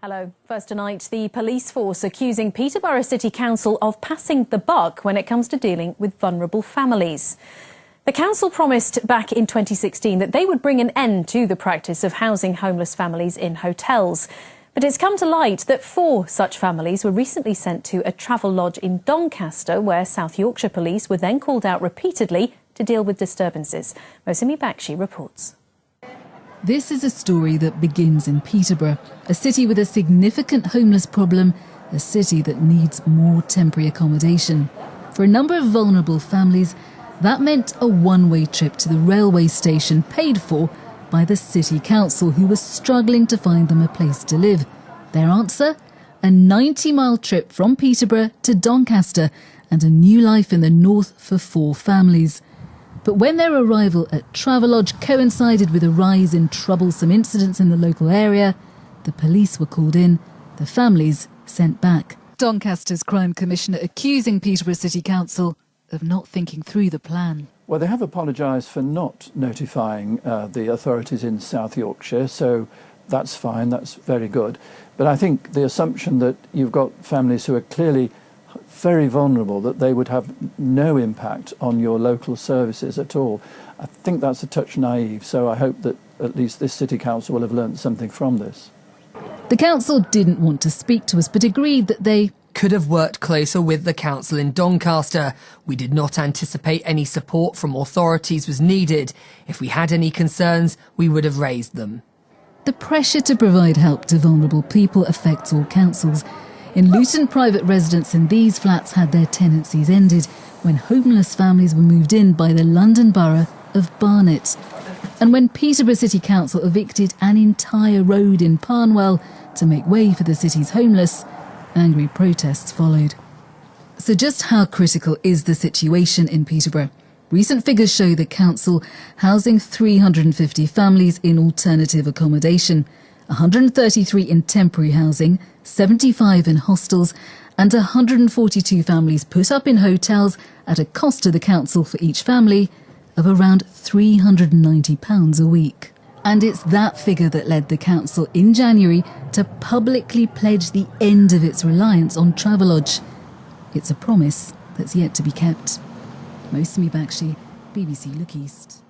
Hello. First tonight, the police force accusing Peterborough City Council of passing the buck when it comes to dealing with vulnerable families. The council promised back in 2016 that they would bring an end to the practice of housing homeless families in hotels. But it's come to light that 4 such families were recently sent to a Travelodge in Doncaster, where South Yorkshire police were then called out repeatedly to deal with disturbances. Mosimi Bakshi reports. This is a story that begins in Peterborough, a city with a significant homeless problem, a city that needs more temporary accommodation. For a number of vulnerable families, that meant a one-way trip to the railway station paid for by the City Council, who was struggling to find them a place to live. Their answer? A 90-mile trip from Peterborough to Doncaster and a new life in the north for 4 families. But when their arrival at Travelodge coincided with a rise in troublesome incidents in the local area, the police were called in, the families sent back. Doncaster's Crime Commissioner accusing Peterborough City Council of not thinking through the plan. Well, they have apologised for not notifying the authorities in South Yorkshire, so that's fine, that's very good. But I think the assumption that you've got families who are clearly very vulnerable, that they would have no impact on your local services at all, I think that's a touch naive, so I hope that at least this City Council will have learnt something from this. The council didn't want to speak to us, but agreed that they could have worked closer with the council in Doncaster. We did not anticipate any support from authorities was needed. If we had any concerns, we would have raised them. The pressure to provide help to vulnerable people affects all councils. In Luton, private residents in these flats had their tenancies ended when homeless families were moved in by the London Borough of Barnet. And when Peterborough City Council evicted an entire road in Parnwell to make way for the city's homeless, angry protests followed. So just how critical is the situation in Peterborough? Recent figures show the council housing 350 families in alternative accommodation, 133 in temporary housing, 75 in hostels, and 142 families put up in hotels at a cost to the council for each family of around £390 a week. And it's that figure that led the council in January to publicly pledge the end of its reliance on Travelodge. It's a promise that's yet to be kept. Mosimi Bakshi, BBC Look East.